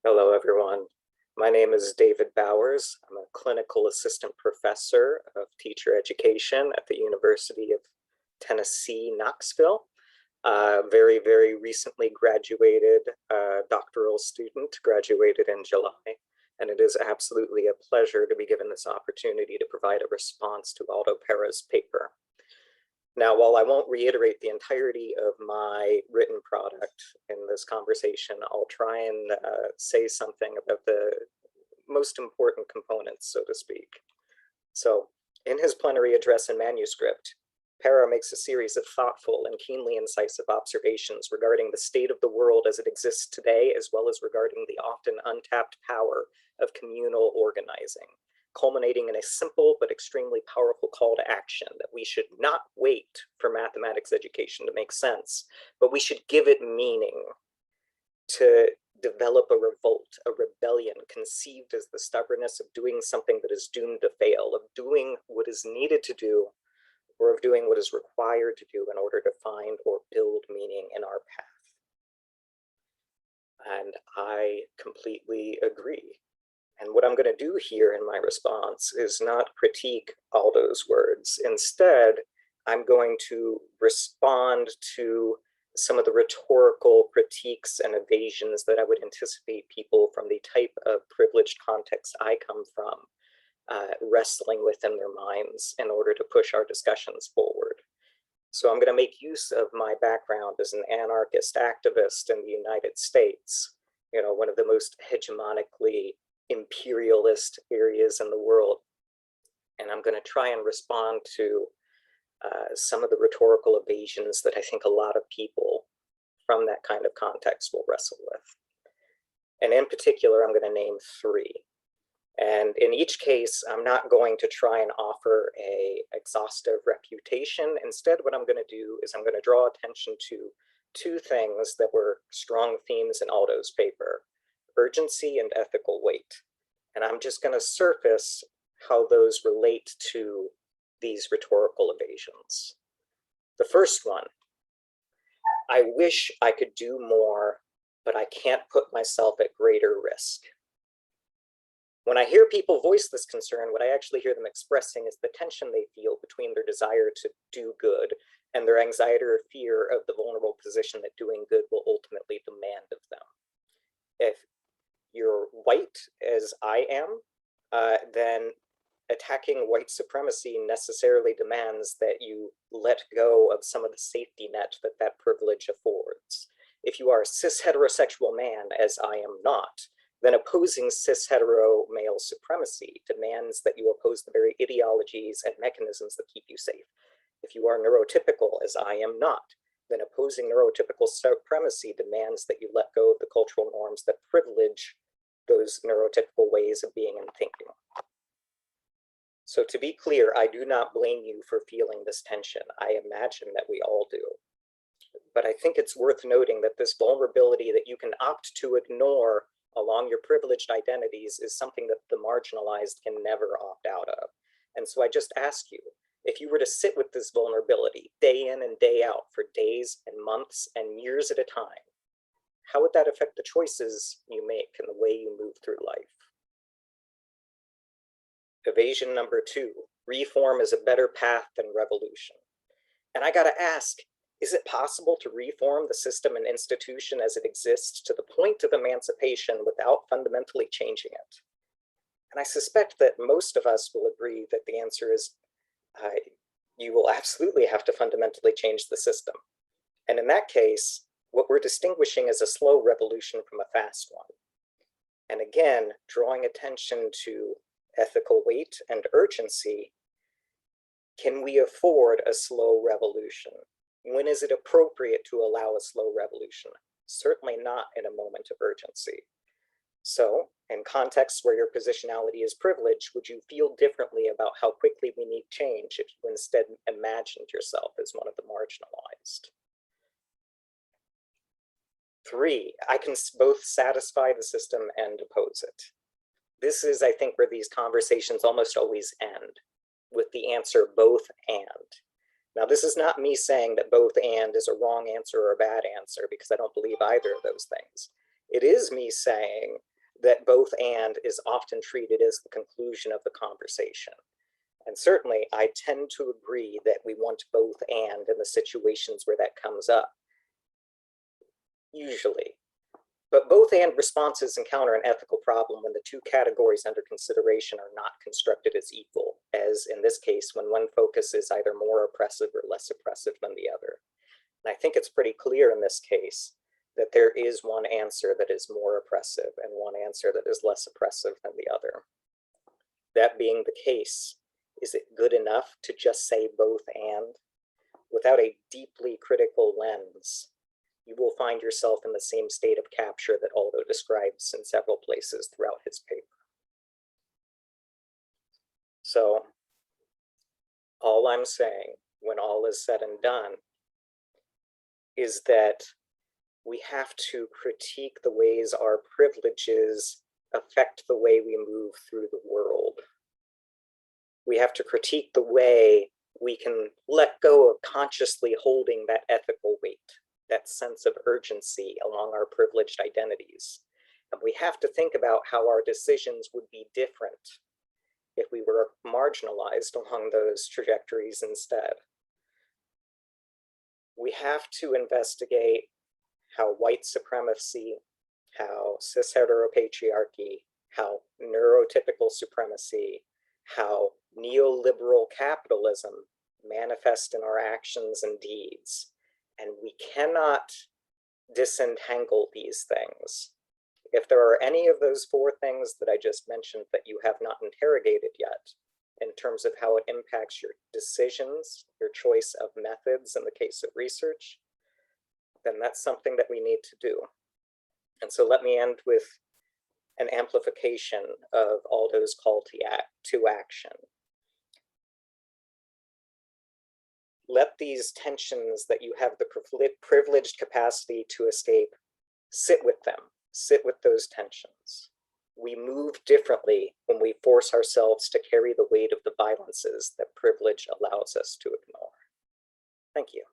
Hello, everyone. My name is David Bowers. I'm a clinical assistant professor of teacher education at the University of Tennessee, Knoxville. Very, very recently graduated doctoral student, graduated in July. And it is absolutely a pleasure to be given this opportunity to provide a response to Aldo Parra's paper. Now, while I won't reiterate the entirety of my written product in this conversation, I'll try and say something about the most important components, so to speak. So, in his plenary address and manuscript, Parra makes a series of thoughtful and keenly incisive observations regarding the state of the world as it exists today, as well as regarding the often untapped power of communal organizing, culminating in a simple but extremely powerful call to action that we should not wait for mathematics education to make sense, but we should give it meaning, to develop a revolt, a rebellion conceived as the stubbornness of doing something that is doomed to fail, of doing what is needed to do, or of doing what is required to do in order to find or build meaning in our path. And I completely agree. And what I'm going to do here in my response is not critique Aldo's words. Instead, I'm going to respond to some of the rhetorical critiques and evasions that I would anticipate people from the type of privileged context I come from wrestling with in their minds in order to push our discussions forward. So I'm going to make use of my background as an anarchist activist in the United States, one of the most hegemonically imperialist areas in the world. And I'm going to try and respond to some of the rhetorical evasions that I think a lot of people from that kind of context will wrestle with. And in particular, I'm going to name three. And in each case, I'm not going to try and offer an exhaustive refutation. Instead, what I'm going to do is I'm going to draw attention to two things that were strong themes in Aldo's paper: urgency and ethical weight. And I'm just going to surface how those relate to these rhetorical evasions. The first one: I wish I could do more, but I can't put myself at greater risk. When I hear people voice this concern, what I actually hear them expressing is the tension they feel between their desire to do good and their anxiety or fear of the vulnerable position that doing good will ultimately demand of them. If you're white, as I am, then attacking white supremacy necessarily demands that you let go of some of the safety net that that privilege affords. If you are a cis-heterosexual man, as I am not, then opposing cis-hetero male supremacy demands that you oppose the very ideologies and mechanisms that keep you safe. If you are neurotypical, as I am not, then opposing neurotypical supremacy demands that you let go of the cultural norms that privilege those neurotypical ways of being and thinking. So to be clear, I do not blame you for feeling this tension. I imagine that we all do. But I think it's worth noting that this vulnerability that you can opt to ignore along your privileged identities is something that the marginalized can never opt out of. And so I just ask you, if you were to sit with this vulnerability day in and day out for days and months and years at a time, how would that affect the choices you make and the way you move through life? Evasion number two: reform is a better path than revolution. And I gotta ask, is it possible to reform the system and institution as it exists to the point of emancipation without fundamentally changing it? And I suspect that most of us will agree that the answer is you will absolutely have to fundamentally change the system. And in that case, what we're distinguishing is a slow revolution from a fast one. And again, drawing attention to ethical weight and urgency, can we afford a slow revolution? When is it appropriate to allow a slow revolution? Certainly not in a moment of urgency. So, in contexts where your positionality is privileged, would you feel differently about how quickly we need change if you instead imagined yourself as one of the marginalized? Three, I can both satisfy the system and oppose it. This is, I think, where these conversations almost always end, with the answer both and. Now, this is not me saying that both and is a wrong answer or a bad answer, because I don't believe either of those things. It is me saying that both and is often treated as the conclusion of the conversation. And certainly I tend to agree that we want both and in the situations where that comes up, usually. But both and responses encounter an ethical problem when the two categories under consideration are not constructed as equal, as in this case, when one focus is either more oppressive or less oppressive than the other. And I think it's pretty clear in this case that there is one answer that is more oppressive and one answer that is less oppressive than the other. That being the case, is it good enough to just say both and? Without a deeply critical lens, you will find yourself in the same state of capture that Aldo describes in several places throughout his paper. So, all I'm saying, when all is said and done, is that we have to critique the ways our privileges affect the way we move through the world. We have to critique the way we can let go of consciously holding that ethical weight, that sense of urgency along our privileged identities. And we have to think about how our decisions would be different if we were marginalized along those trajectories instead. We have to investigate how white supremacy, how cis-hetero patriarchy, how neurotypical supremacy, how neoliberal capitalism manifest in our actions and deeds. And we cannot disentangle these things. If there are any of those four things that I just mentioned that you have not interrogated yet, in terms of how it impacts your decisions, your choice of methods in the case of research, then that's something that we need to do. And so let me end with an amplification of Aldo's call to action. Let these tensions that you have the privileged capacity to escape, sit with them, sit with those tensions. We move differently when we force ourselves to carry the weight of the violences that privilege allows us to ignore. Thank you.